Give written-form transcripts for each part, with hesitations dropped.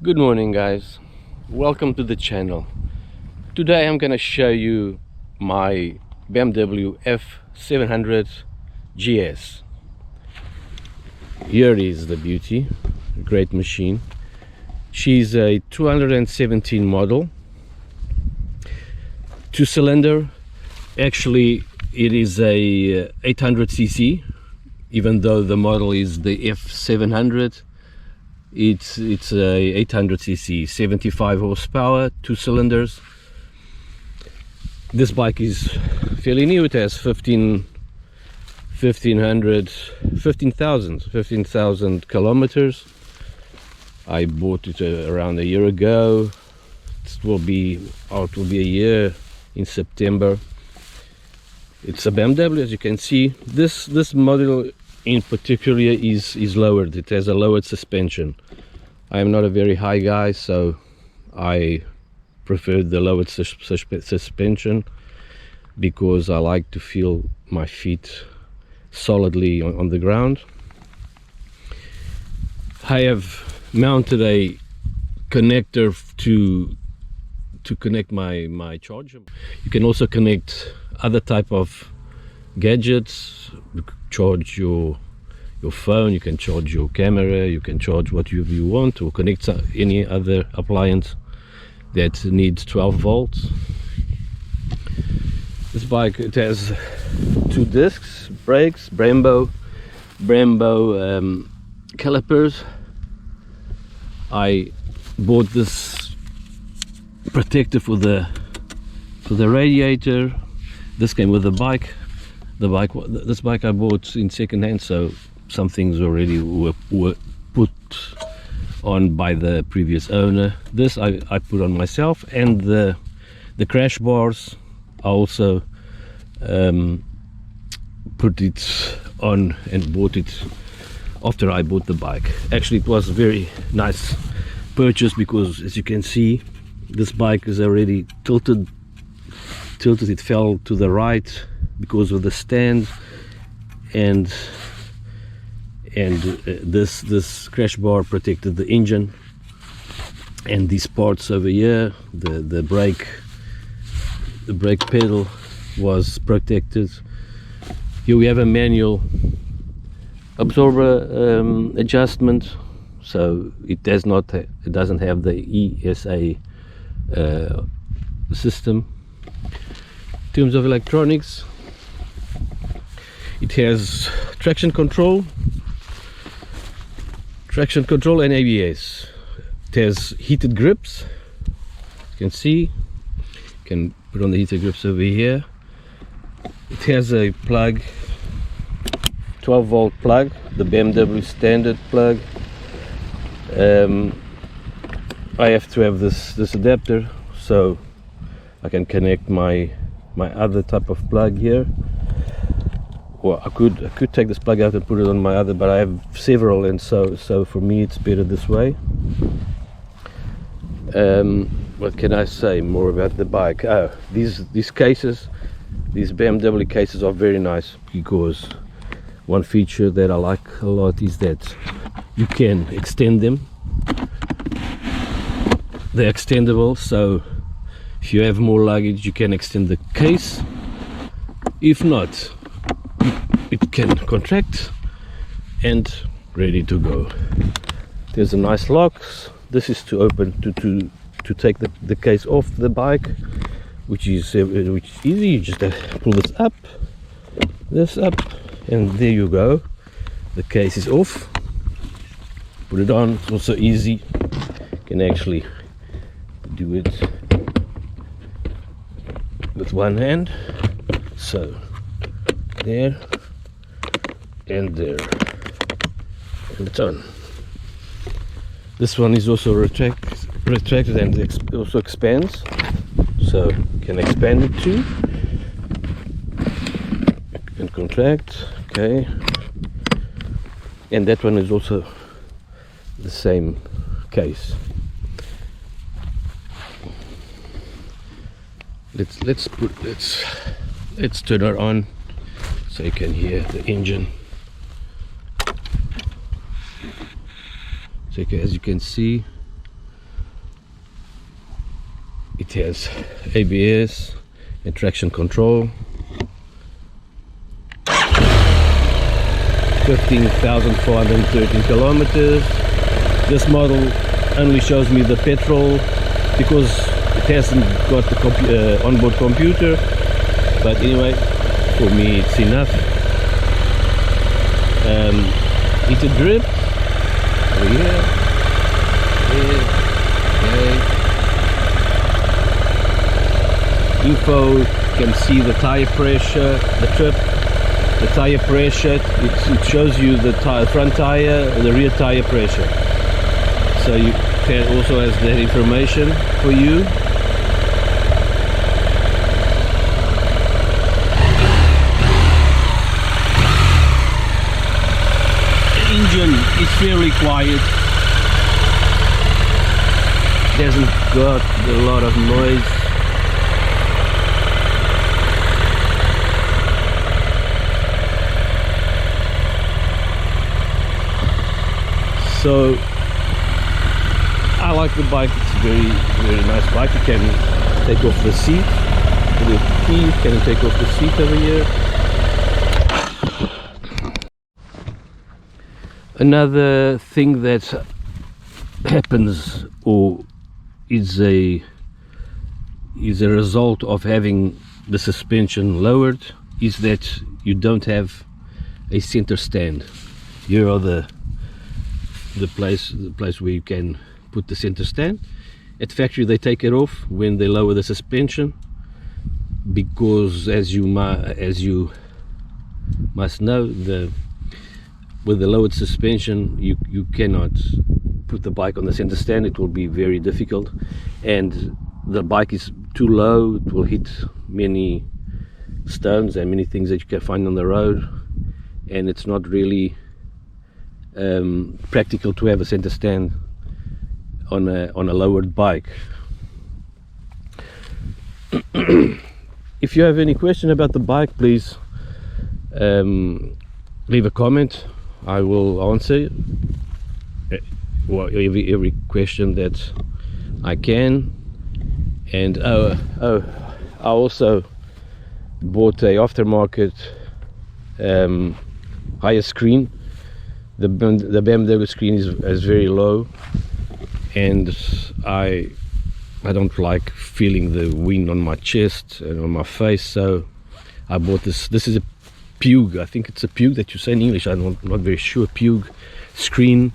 Good morning, guys. Welcome to the channel. Today I'm gonna show you my BMW F700 GS. Here is the beauty, great machine. She's a 217 model, two-cylinder. Actually it is a 800cc, even though the model is the F700. It's a 800cc, 75 horsepower, two cylinders. This bike is fairly new. It has 15,000 kilometers. I bought it around a year ago. It will be a year in September. It's a BMW, as you can see. This model in particular is lowered. It has a lowered suspension. I am not a very high guy, so I prefer the lowered suspension because I like to feel my feet solidly on the ground. I have mounted a connector to connect my charger. You can also connect other type of gadgets, charge your phone, you can charge your camera, you can charge what you want, or connect any other appliance that needs 12 volts. This bike, it has two discs, brakes, Brembo calipers. I bought this protector for the radiator. This came with the bike. This bike I bought in second hand, so some things already were put on by the previous owner. This I put on myself, and the crash bars I also put it on and bought it after I bought the bike. Actually, it was a very nice purchase because, as you can see, this bike is already tilted. It fell to the right because of the stand, and this crash bar protected the engine, and these parts over here, the brake pedal was protected. Here we have a manual absorber adjustment, so it doesn't have the ESA system. In terms of electronics, it has traction control and ABS. It has heated grips. You can see, you can put on the heated grips over here. It has a plug, 12 volt plug, the BMW standard plug. I have to have this adapter so I can connect my other type of plug here. Well, I could take this plug out and put it on my other, but I have several, and so for me it's better this way. What can I say more about the bike? These cases, these BMW cases are very nice, because one feature that I like a lot is that you can extend them. They're extendable, so if you have more luggage you can extend the case. If not, it can contract and ready to go. There's a nice lock. This is to open to take the case off the bike, which is easy. You just pull this up, and there you go. The case is off. Put it on. It's also easy. You can actually do it with one hand. So there and there, and it's on. This one is also retracted and also expands, so you can expand it too and contract. Okay, and that one is also the same case. Let's turn it on so you can hear the engine. So as you can see, It has ABS and traction control. 15,413 kilometers. This model only shows me the petrol because it hasn't got the onboard computer, but anyway, for me it's enough. It's a drip over here. Okay. Info, can see the tire pressure, the trip, the tire pressure. It shows you the front tire, the rear tire pressure. So you can also has that information for you. The engine is fairly quiet. Doesn't got a lot of noise. So I like the bike. It's a very, very nice bike. You can take off the seat with the key. You can take off the seat over here. Another thing that happens or is a result of having the suspension lowered is that you don't have a center stand. Here are the place where you can put the center stand. At factory they take it off when they lower the suspension, because as you must know, with the lowered suspension you cannot put the bike on the center stand. It will be very difficult, and the bike is too low. It will hit many stones and many things that you can find on the road, and it's not really practical to have a center stand on a lowered bike. If you have any question about the bike, please leave a comment. I will answer every question that I can. And I also bought a aftermarket higher screen. The BMW screen is very low, and I don't like feeling the wind on my chest and on my face, so I bought this. This is a Pug, I think it's a Pug that you say in English, I'm not very sure. Pug screen.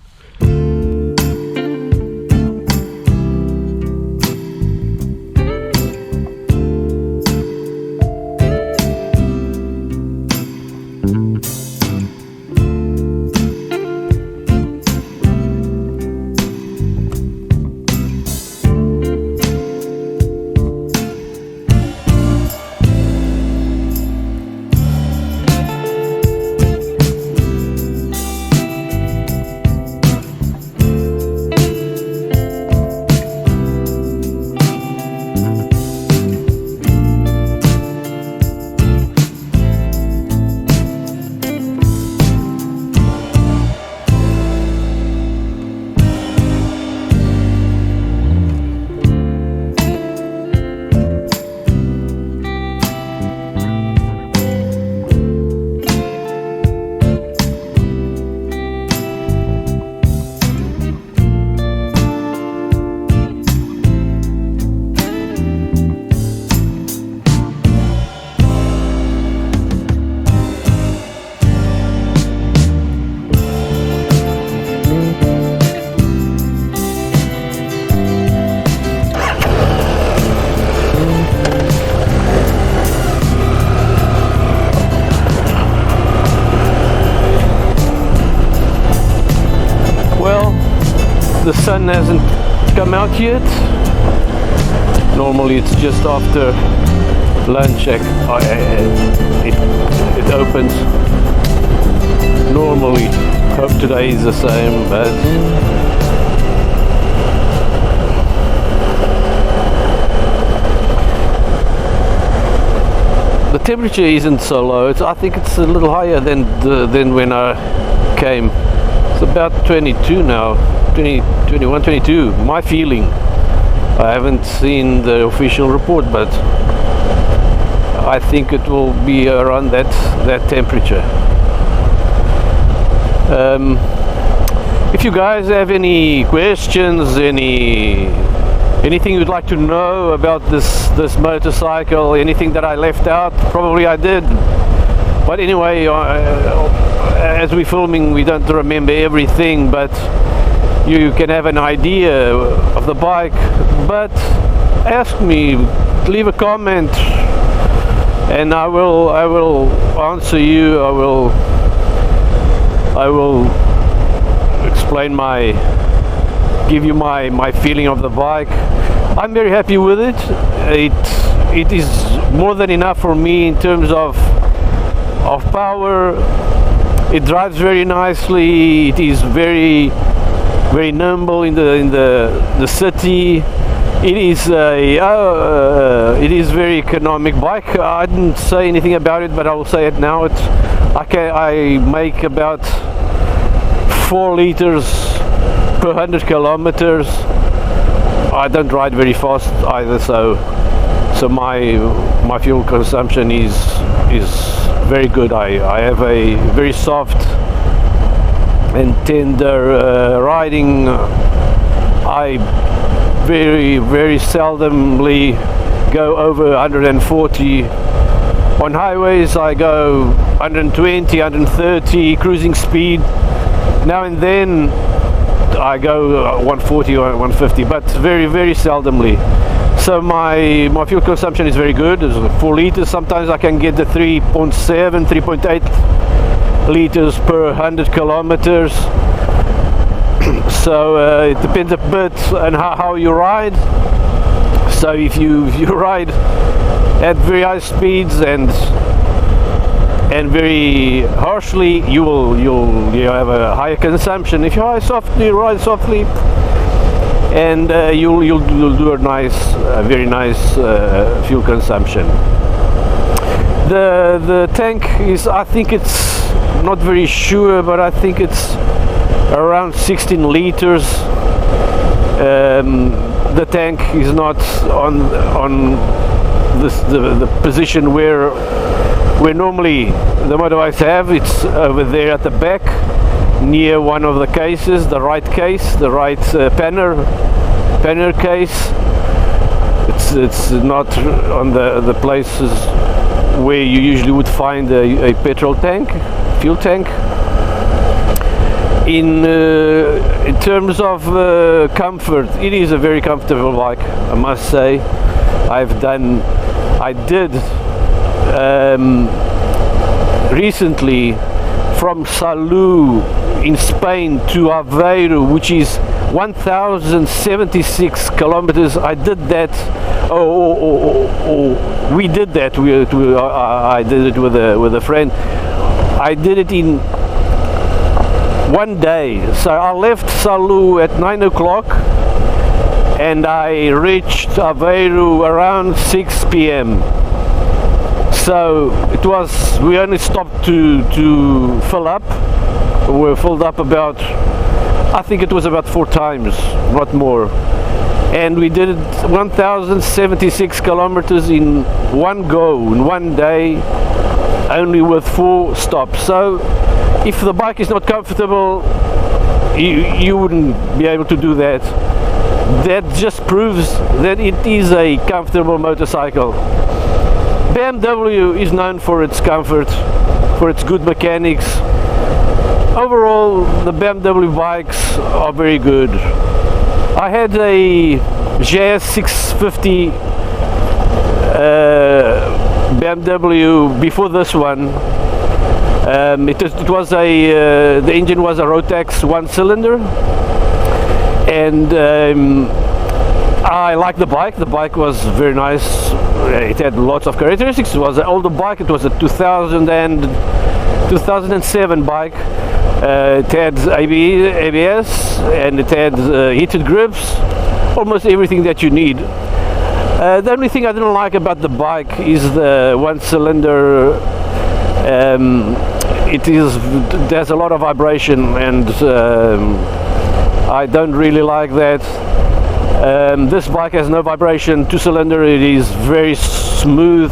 The sun hasn't come out yet. Normally it's just after lunch it opens. Normally, hope today is the same, but the temperature isn't so low. I think it's a little higher than when I came. It's about 22 now, 20, 21, 22, my feeling. I haven't seen the official report, but I think it will be around that temperature. If you guys have any questions, anything you'd like to know about this motorcycle, anything that I left out, probably I did. But anyway, as we're filming, we don't remember everything, but you can have an idea of the bike. But ask me, leave a comment, and I will answer you. I will explain give you my feeling of the bike. I'm very happy with it. It is more than enough for me in terms of power. It drives very nicely. It is very nimble in the city. It is very economic bike. I didn't say anything about it, but I will say it now. I make about 4 liters per 100 kilometers. I don't ride very fast either, so my fuel consumption is very good. I have a very soft and tender riding. I very seldomly go over 140 on highways. I go 120, 130 cruising speed. Now and then I go 140 or 150, but very seldomly. So my fuel consumption is very good. It's 4 liters. Sometimes I can get the 3.7, 3.8 liters per 100 kilometers. So it depends a bit on how you ride. So if you ride at very high speeds and very harshly, you'll have a higher consumption. If you ride softly, and you'll do a very nice fuel consumption. The tank is, I think it's not very sure, but I think it's around 16 liters. The tank is not on the position where normally the motorbikes have. It's over there at the back, near one of the cases, the right panner case. It's not on the places where you usually would find a petrol tank, fuel tank. In terms of comfort, it is a very comfortable bike, I must say. I did recently from Salou in Spain to Aveiro, which is 1076 kilometers. I did that. We did that. I did it with a friend. I did it in one day. So I left Salou at 9 o'clock and I reached Aveiro around 6 p.m. So we only stopped to fill up. We filled up about, I think it was about 4 times, not more. And we did 1076 kilometers in one go, in one day, only with 4 stops. So if the bike is not comfortable, you wouldn't be able to do that. That just proves that it is a comfortable motorcycle. BMW is known for its comfort, for its good mechanics. Overall, the BMW bikes are very good. I had a GS 650 BMW before this one. The engine was a Rotax 1-cylinder, and I liked the bike. The bike was very nice. It had lots of characteristics. It was an older bike. It was a 2007 bike. It had ABS and it had heated grips, almost everything that you need. The only thing I didn't like about the bike is the 1-cylinder. There's a lot of vibration, and I don't really like that. This bike has no vibration, 2-cylinder, it is very smooth.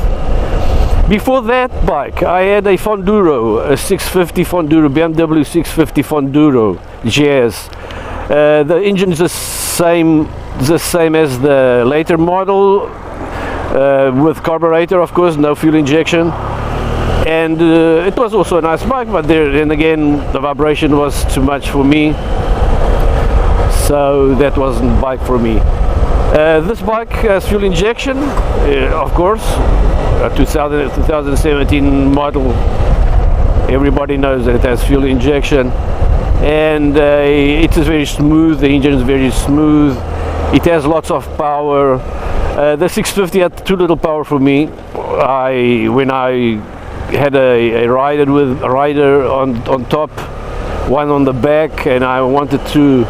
Before that bike I had a Fonduro, a 650 Fonduro, BMW 650 Fonduro GS. The engine is the same as the later model, with carburetor, of course, no fuel injection. And it was also a nice bike, but then again the vibration was too much for me, so that wasn't a bike for me. This bike has fuel injection, of course, 2017 model. Everybody knows that it has fuel injection, and it is very smooth. The engine is very smooth. It has lots of power. The 650 had too little power for me. When I had a rider on top, one on the back, and I wanted to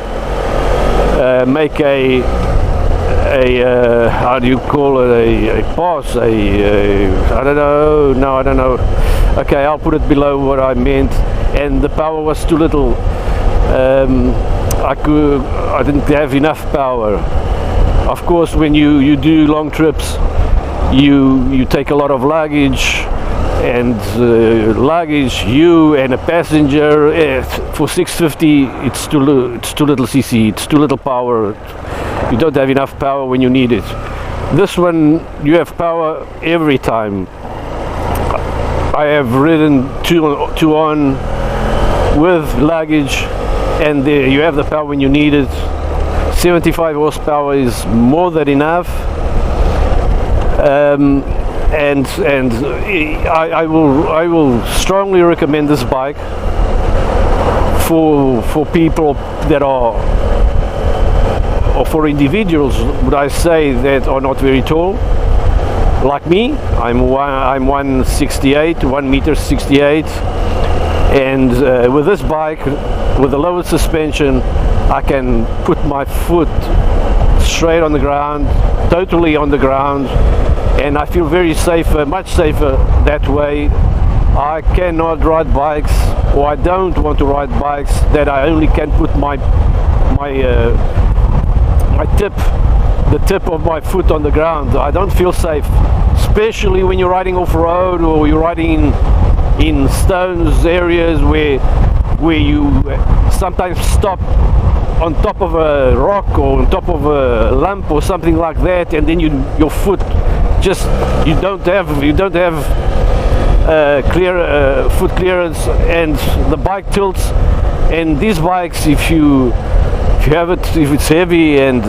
make a how do you call it, a pass, I don't know, okay, I'll put it below what I meant, and the power was too little. I didn't have enough power. Of course, when you do long trips, you take a lot of luggage, and you and a passenger. For 650 it's too little cc, it's too little power. You don't have enough power when you need it. This one you have power every time. I have ridden two on with luggage, and you have the power when you need it. 75 horsepower is more than enough. And I will strongly recommend this bike for people that are, or for individuals, would I say, that are not very tall, like me. I'm 168, 1 meter 68, and with this bike, with the lower suspension, I can put my foot straight on the ground, totally on the ground, and I feel very safer, much safer that way. I cannot ride bikes, or I don't want to ride bikes that I only can put my the tip of my foot on the ground. I don't feel safe, especially when you're riding off-road, or you're riding in stones areas where you sometimes stop on top of a rock or on top of a lump or something like that, and then your foot just, you don't have clear foot clearance, and the bike tilts. And these bikes, if you have it, if it's heavy and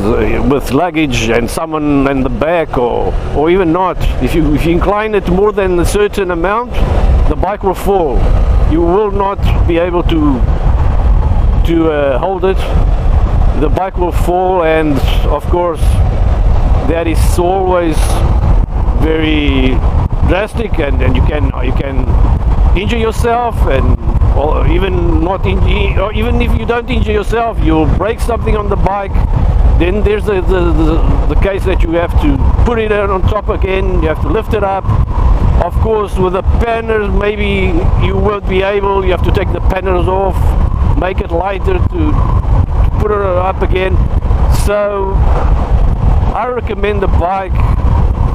with luggage and someone in the back, or even not, if you incline it more than a certain amount, the bike will fall. You will not be able to hold it. The bike will fall, and of course that is always very drastic, and you can injure yourself, and or even not or even if you don't injure yourself, you'll break something on the bike. Then there's the case that you have to put it on top again, you have to lift it up. Of course, with the panels, maybe you won't be able, you have to take the panels off, make it lighter to put it up again. So I recommend a bike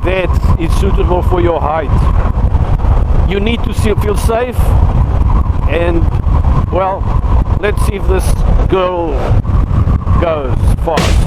that is suitable for your height. You need to feel safe, and well, let's see if this girl goes fast.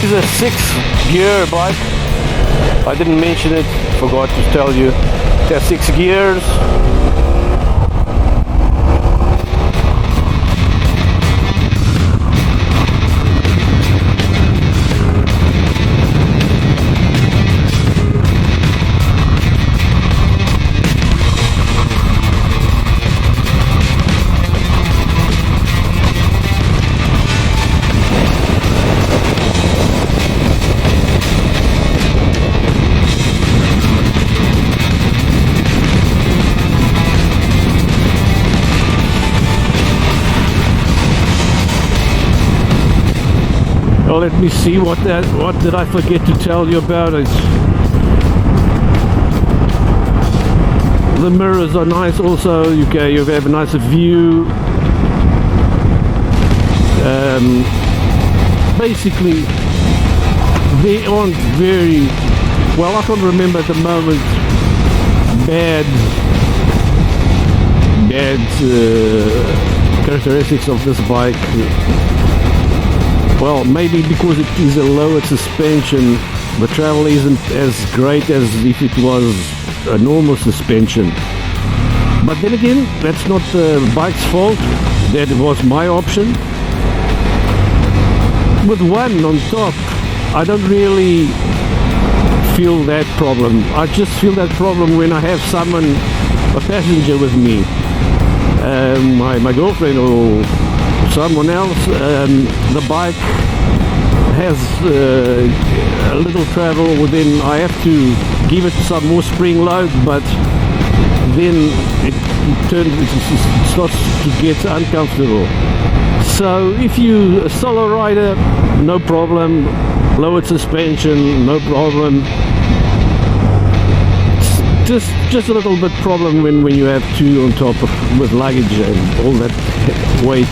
is a 6-gear bike. I didn't mention it, forgot to tell you. It has 6 gears. Well, let me see what did I forget to tell you about it. The mirrors are nice also. You have a nicer view. Basically, they aren't very well. I can't remember at the moment bad characteristics of this bike. Well, maybe because it is a lowered suspension, the travel isn't as great as if it was a normal suspension. But then again, that's not the bike's fault. That was my option. With one on top, I don't really feel that problem. I just feel that problem when I have someone, a passenger with me, my girlfriend or someone else. The bike has a little travel, then I have to give it some more spring load, but then it starts to get uncomfortable. So if you a solo rider, no problem. Lowered suspension, no problem. Just a little bit problem when you have two on top with luggage and all that weight.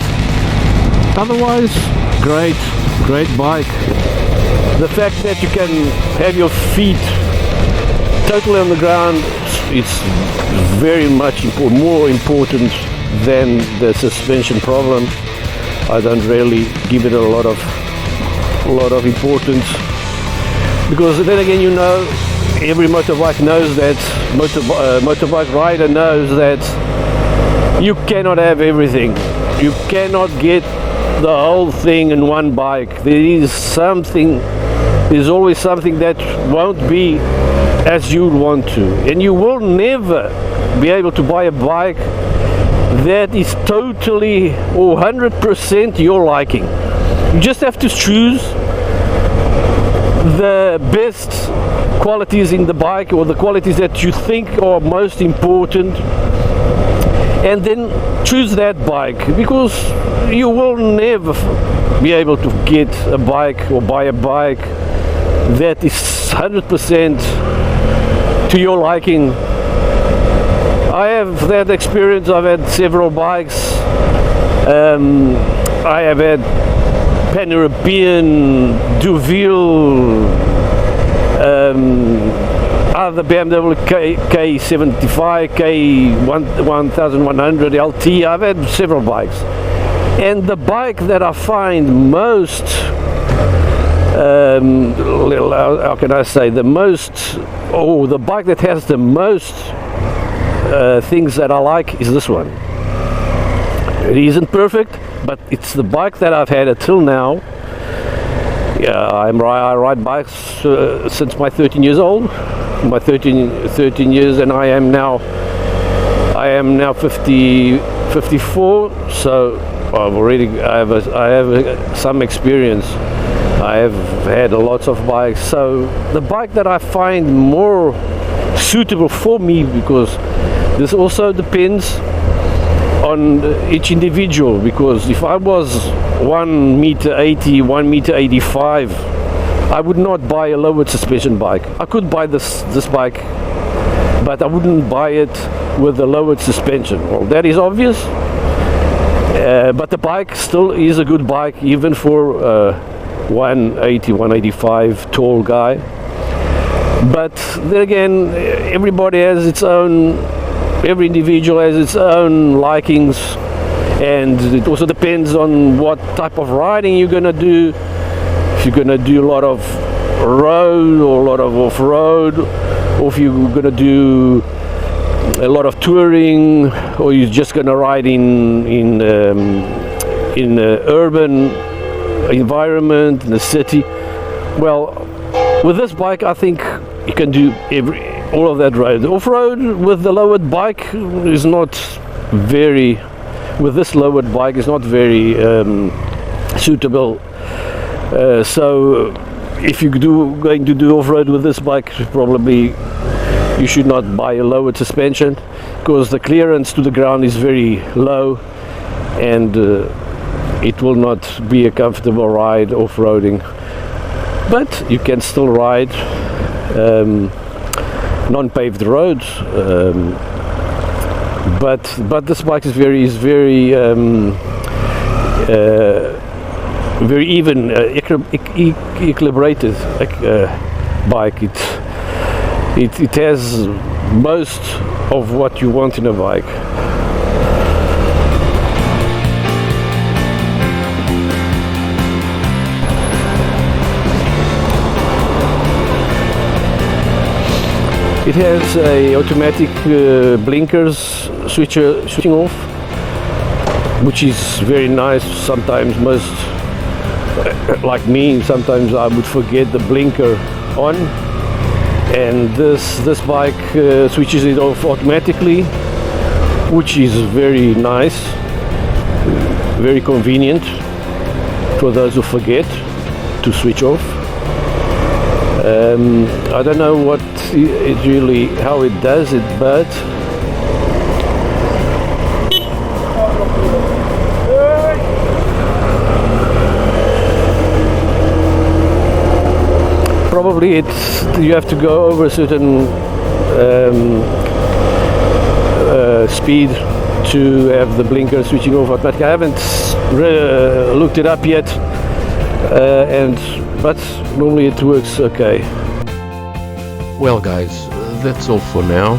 Otherwise, great bike. The fact that you can have your feet totally on the ground, it's very much more important than the suspension problem. I don't really give it a lot of importance, because then again, you know, every motorbike knows that, motorbike rider knows that you cannot have everything. You cannot get the whole thing in one bike. There's always something that won't be as you want to, and you will never be able to buy a bike that is totally or 100% your liking. You just have to choose the best qualities in the bike, or the qualities that you think are most important, and then choose that bike, because you will never be able to get a bike or buy a bike that is 100% to your liking. I have that experience. I've had several bikes. I have had Pan-European, Deauville, other BMW K75, K1100 LT. I've had several bikes, and the bike that I find most, how can I say, the bike that has the most things that I like is this one. It isn't perfect, but it's the bike that I've had until now. Yeah, I ride bikes since my 13 years old. My 13 years, and I am now 54. So I have some experience. I have had lots of bikes. So the bike that I find more suitable for me, because this also depends on each individual, because if I was 1m80, 1m85, I would not buy a lowered suspension bike. I could buy this bike, but I wouldn't buy it with a lowered suspension. Well, that is obvious, but the bike still is a good bike, even for 180, 185 tall guy. But then again, everybody has its own, every individual has its own likings, and it also depends on what type of riding you're gonna do. If you're gonna do a lot of road or a lot of off-road, or if you're gonna do a lot of touring, or you're just gonna ride in urban environment in the city. Well, with this bike I think you can do all of that road. Off-road with the lowered bike is not very, with this lowered bike is not very suitable. So if you're going to do off-road with this bike, probably you should not buy a lowered suspension, because the clearance to the ground is very low, and it will not be a comfortable ride off-roading. But you can still ride non-paved roads. But this bike is very even, equilibrated bike. It has most of what you want in a bike. It has a automatic blinkers switching off, which is very nice. Sometimes like me, sometimes I would forget the blinker on, and this bike switches it off automatically, which is very nice, very convenient for those who forget to switch off. I don't know what it really, how it does it, but probably you have to go over a certain speed to have the blinker switching off automatically. I haven't looked it up yet, but normally it works okay. Well guys, that's all for now.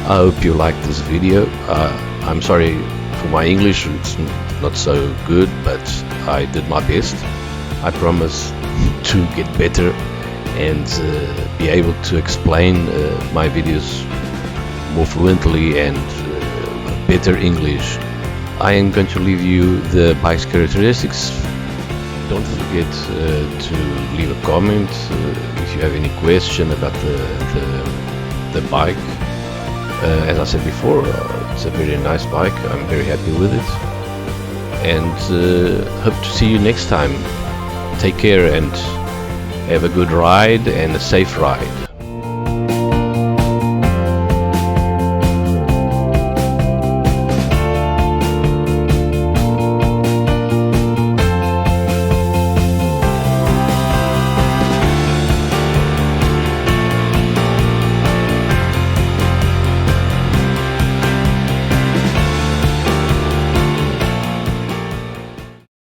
I hope you liked this video. I'm sorry for my English, it's not so good, but I did my best. I promise to get better and be able to explain my videos more fluently and better English. I am going to leave you the bike's characteristics. Don't forget to leave a comment if you have any question about the bike. As I said before, it's a very nice bike. I'm very happy with it, and hope to see you next time. Take care and have a good ride and a safe ride.